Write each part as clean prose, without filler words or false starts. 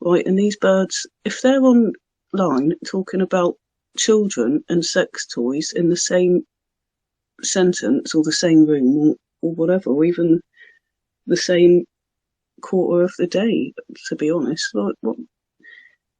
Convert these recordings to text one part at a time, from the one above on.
right? And these birds, if they're online talking about children and sex toys in the same sentence or the same room or whatever, or even the same quarter of the day, to be honest, like, what,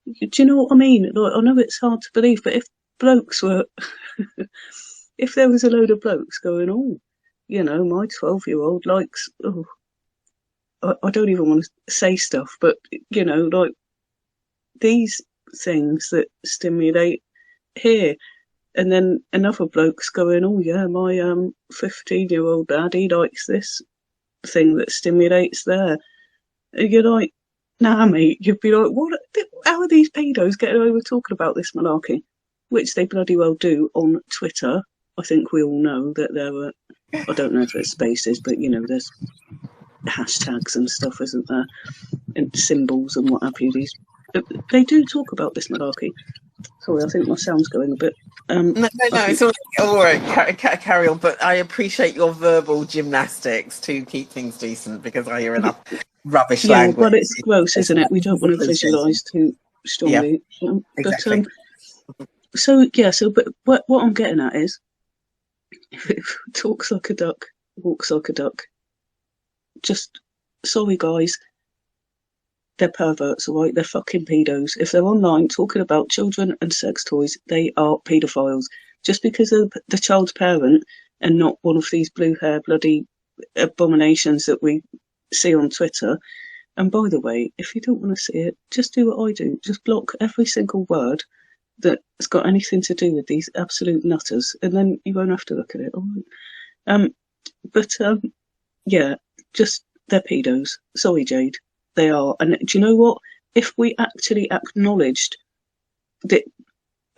do you know what I mean? Like, I know it's hard to believe, but if blokes were, if there was a load of blokes going, oh, my 12-year-old likes, oh, I don't even want to say stuff, but, like these things that stimulate here. And then another bloke's going, oh yeah, my 15-year-old dad, he likes this thing that stimulates there. And you're like, nah, mate, you'd be like, what? How are these pedos getting away with talking about this malarkey? Which they bloody well do on Twitter. I think we all know that there are, I don't know if there's spaces, but there's hashtags and stuff, isn't there? And symbols and what have you. They do talk about this malarkey. Sorry, I think my sound's going a bit. No, it's all right. Carry on. But I appreciate your verbal gymnastics to keep things decent, because I hear enough rubbish language. Yeah, but it's gross, isn't it? We don't want to visualise too strongly. Yeah, exactly. But what I'm getting at is, if it talks like a duck, walks like a duck, just, sorry guys, they're perverts, all right? They're fucking pedos. If they're online talking about children and sex toys, they are paedophiles. Just because they're the child's parent and not one of these blue hair bloody abominations that we see on Twitter. And by the way, if you don't want to see it, just do what I do. Just block every single word that's got anything to do with these absolute nutters, and then you won't have to look at it. All right. Yeah, just, they're pedos. Sorry, Jade. They are. And do you know what? If we actually acknowledged that,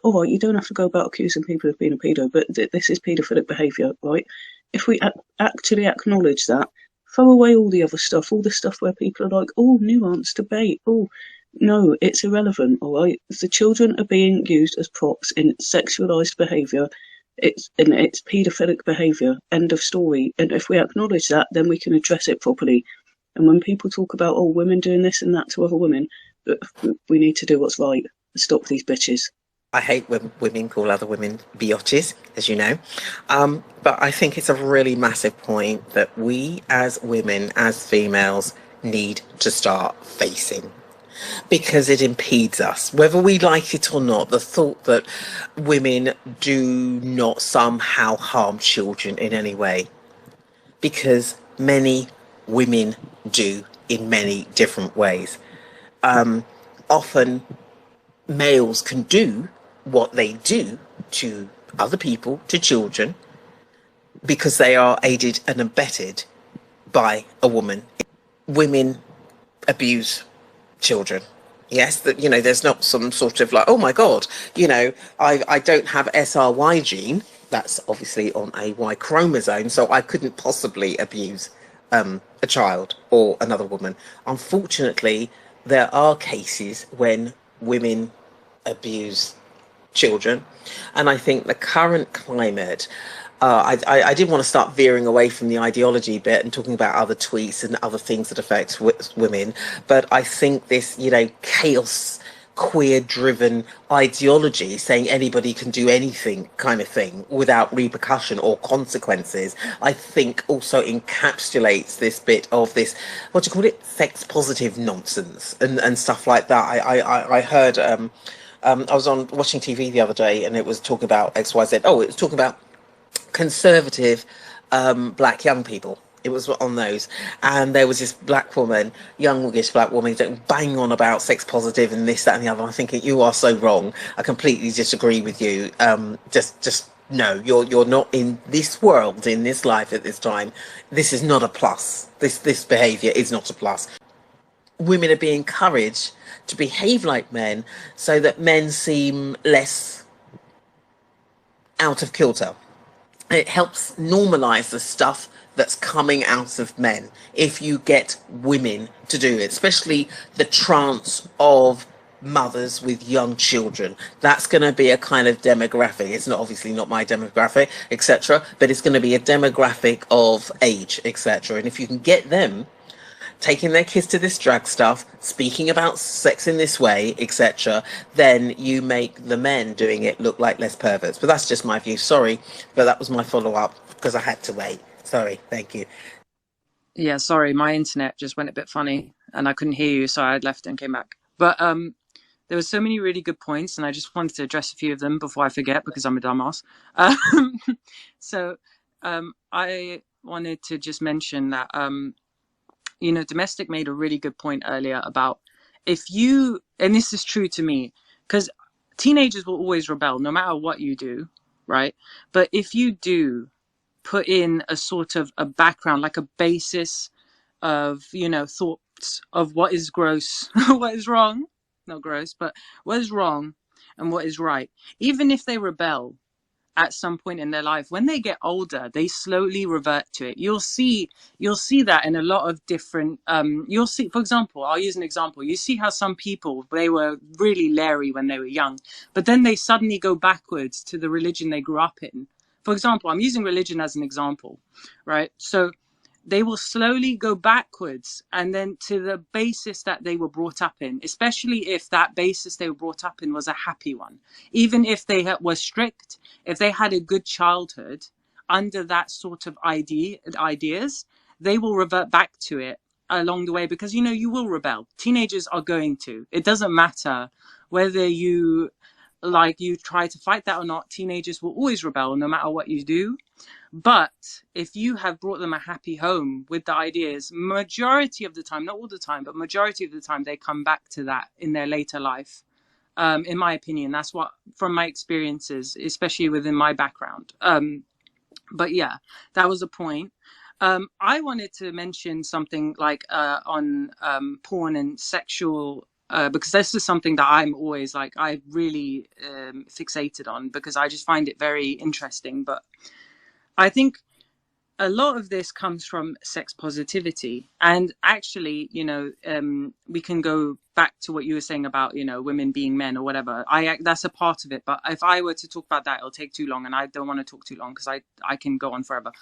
all right, you don't have to go about accusing people of being a pedo, but this is paedophilic behaviour, right? If we actually acknowledge that, throw away all the other stuff, all the stuff where people are like, oh, nuanced debate, oh, no, it's irrelevant, all right? The children are being used as props in sexualised behaviour. It's paedophilic behaviour, end of story. And if we acknowledge that, then we can address it properly. And when people talk about, oh, women doing this and that to other women, we need to do what's right and stop these bitches. I hate when women call other women biatches, as you know. But I think it's a really massive point that we as women, as females, need to start facing, because it impedes us, whether we like it or not. The thought that women do not somehow harm children in any way, because many women do in many different ways. Often males can do what they do to other people, to children, because they are aided and abetted by a woman. Women abuse children. Yes, that, there's not some sort of like, oh my God, I don't have SRY gene. That's obviously on a Y chromosome, so I couldn't possibly abuse a child or another woman. Unfortunately, there are cases when women abuse children, and I think the current climate, I did want to start veering away from the ideology bit and talking about other tweets and other things that affect women, but I think this, chaos, queer driven ideology saying anybody can do anything kind of thing without repercussion or consequences, I think also encapsulates this bit of this, what do you call it, sex positive nonsense and stuff like that. I heard I was on watching TV the other day and it was talking about XYZ. Oh, it was talking about conservative black young people. It was on those, and there was this black woman, youngish black woman, bang on about sex positive and this, that, and the other. I'm thinking, you are so wrong. I completely disagree with you. Just no, you're not in this world, in this life at this time. This is not a plus. This behaviour is not a plus. Women are being encouraged to behave like men, so that men seem less out of kilter. It helps normalise the stuff that's coming out of men if you get women to do it, especially the trance of mothers with young children. That's going to be a kind of demographic. It's not, obviously not my demographic, etc., but it's going to be a demographic of age, etc. And if you can get them taking their kids to this drag stuff, speaking about sex in this way, etc., then you make the men doing it look like less perverts. But that's just my view. Sorry, but that was my follow up because I had to wait. Sorry, thank you. Yeah, sorry, my internet just went a bit funny and I couldn't hear you, so I left and came back. But there were so many really good points, and I just wanted to address a few of them before I forget because I'm a dumbass. Um, so I wanted to just mention that Domestic made a really good point earlier about if you, and this is true to me, because teenagers will always rebel no matter what you do, right? But if you do put in a sort of a background, like a basis of, thoughts of what is gross, what is wrong, not gross, but what is wrong and what is right, even if they rebel at some point in their life, when they get older they slowly revert to it. You'll see that in a lot of different you'll see, for example, I'll use an example. You see how some people, they were really leery when they were young, but then they suddenly go backwards to the religion they grew up in. For example, I'm using religion as an example, right? So they will slowly go backwards and then to the basis that they were brought up in, especially if that basis they were brought up in was a happy one. Even if they were strict, if they had a good childhood under that sort of ideas, they will revert back to it along the way, because you will rebel. Teenagers are going to. It doesn't matter whether you try to fight that or not. Teenagers will always rebel no matter what you do. But if you have brought them a happy home with the ideas, majority of the time, not all the time, but majority of the time, they come back to that in their later life. In my opinion, that's what, from my experiences, especially within my background. But yeah, that was a point. I wanted to mention something like on porn and sexual, because this is something that I'm always like, I really fixated on, because I just find it very interesting. But I think a lot of this comes from sex positivity. And actually, we can go back to what you were saying about, women being men or whatever. That's a part of it. But if I were to talk about that, it'll take too long. And I don't want to talk too long because I can go on forever.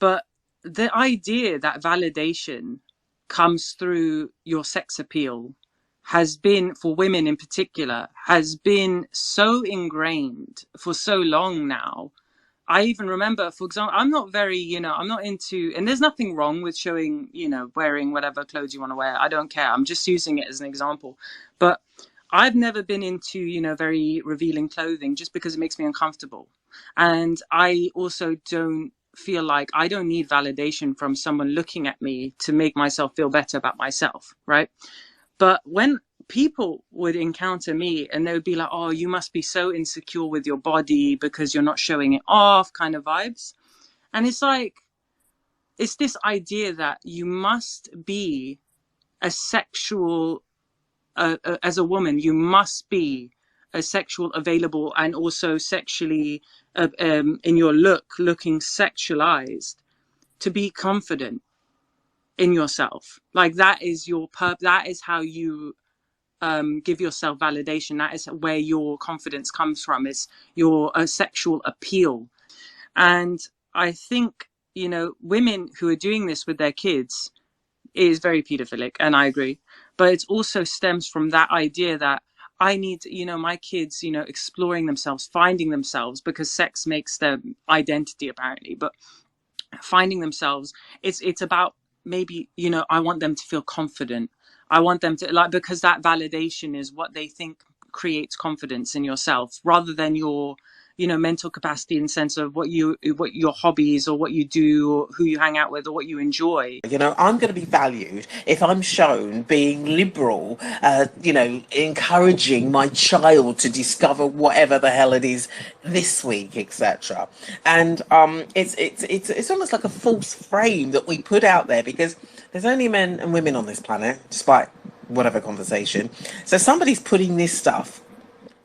But the idea that validation comes through your sex appeal has been, for women in particular, has been so ingrained for so long now. I even remember, for example, I'm not very, I'm not into, and there's nothing wrong with showing, wearing whatever clothes you want to wear. I don't care. I'm just using it as an example. But I've never been into, very revealing clothing just because it makes me uncomfortable. And I also don't feel like I don't need validation from someone looking at me to make myself feel better about myself, right? But when people would encounter me and they would be like, oh, you must be so insecure with your body because you're not showing it off, kind of vibes. And it's like, it's this idea that you must be a sexual, as a woman, you must be a sexual available and also sexually in your looking sexualized to be confident in yourself. Like that is that is how you give yourself validation. That is where your confidence comes from, is your sexual appeal. And I think, women who are doing this with their kids is very pedophilic, and I agree. But it also stems from that idea that I need, my kids, exploring themselves, finding themselves, because sex makes their identity apparently. But finding themselves, it's about, maybe, I want them to feel confident. I want them to, like, because that validation is what they think creates confidence in yourself, rather than your, mental capacity, in the sense of what your hobbies, or what you do, or who you hang out with, or what you enjoy. I'm going to be valued if I'm shown being liberal, encouraging my child to discover whatever the hell it is this week, etc. And it's almost like a false frame that we put out there, because there's only men and women on this planet, despite whatever conversation. So somebody's putting this stuff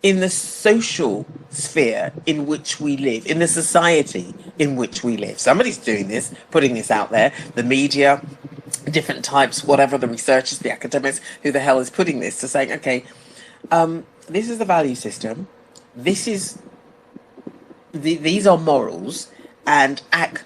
in the social sphere in which we live, in the society in which we live. Somebody's doing this, putting this out there, the media, different types, whatever, the researchers, the academics, who the hell is putting this, to saying, okay, this is the value system, these are morals, and act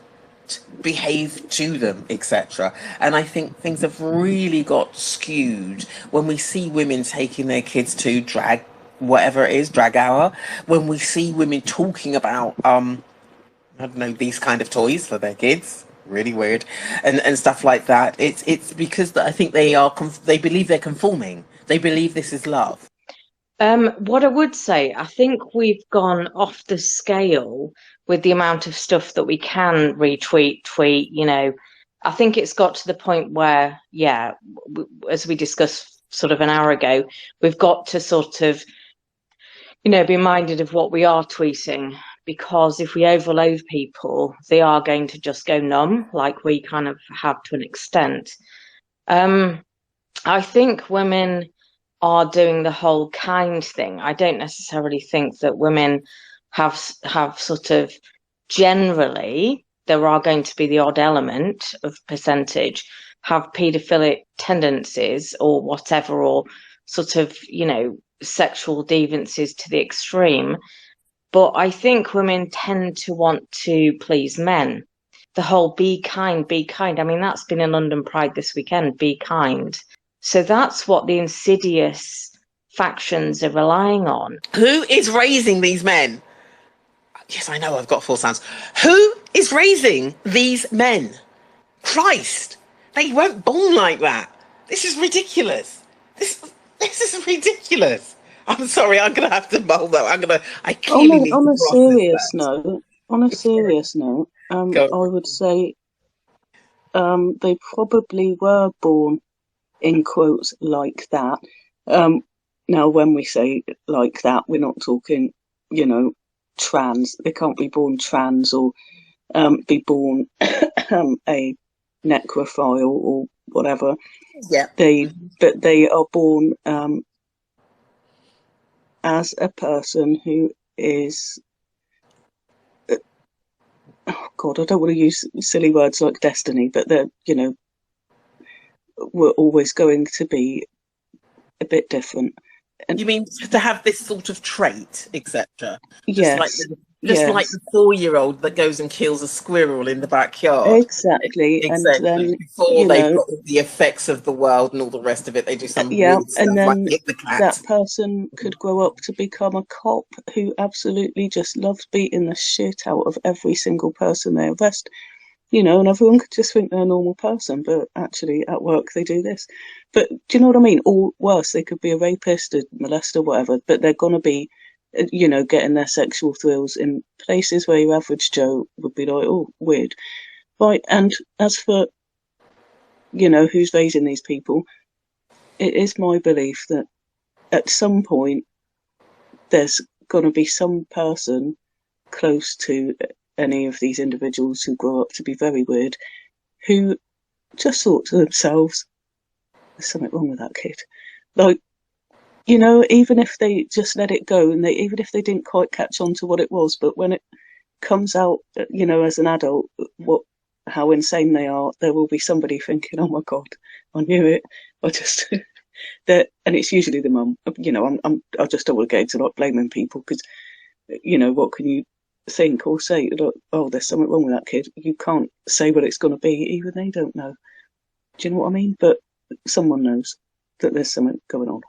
behave to them, etc. And I think things have really got skewed when we see women taking their kids to drag, whatever it is, drag hour, when we see women talking about I don't know, these kind of toys for their kids. Really weird, and stuff like that. It's because I think they believe they're conforming. They believe this is love. What I would say, I think we've gone off the scale with the amount of stuff that we can retweet, tweet, I think it's got to the point where, yeah, as we discussed sort of an hour ago, we've got to sort of, be minded of what we are tweeting, because if we overload people, they are going to just go numb, like we kind of have to an extent. I think women are doing the whole kind thing. I don't necessarily think that women have sort of generally, there are going to be the odd element of percentage, have paedophilic tendencies or whatever, or sort of, sexual deviances to the extreme. But I think women tend to want to please men. The whole be kind, be kind. I mean, that's been in London Pride this weekend, be kind. So that's what the insidious factions are relying on. Who is raising these men? Yes, I know I've got full sounds. Who is raising these men? Christ, they weren't born like that. This is ridiculous. This is ridiculous. I'm sorry, I'm gonna have to mull that. I clearly need On to a process serious that. note, on a serious note, I Go on. would say they probably were born in quotes like that. Now, when we say like that, we're not talking, trans. They can't be born trans or be born a necrophile or whatever. Yeah. But they are born as a person who is, oh God, I don't want to use silly words like destiny, but they're, we're always going to be a bit different. And You mean to have this sort of trait, etc. yes, Just like yes, the 4-year-old that goes and kills a squirrel in the backyard. exactly. And Exactly. then, Before they've got all the effects of the world and all the rest of it, they do some yeah, weird and stuff like then hit the cat. that person could grow up to become a cop who absolutely just loves beating the shit out of every single person they arrest, and everyone could just think they're a normal person, but actually at work they do this. But do you know what I mean? Or worse, they could be a rapist, a molester, whatever, but they're going to be, getting their sexual thrills in places where your average Joe would be like, oh, weird. Right, and as for, who's raising these people, it is my belief that at some point there's going to be some person close to any of these individuals who grow up to be very weird who just thought to themselves, there's something wrong with that kid. Like, even if they just let it go and even if they didn't quite catch on to what it was, but when it comes out, as an adult, how insane they are, there will be somebody thinking, oh my God, I knew it. I just, that, and it's usually the mum, I just don't want to get into like blaming people because, what can you think or say? Like, oh, there's something wrong with that kid. You can't say what it's going to be. Even they don't know. Do you know what I mean? But someone knows that there's something going on.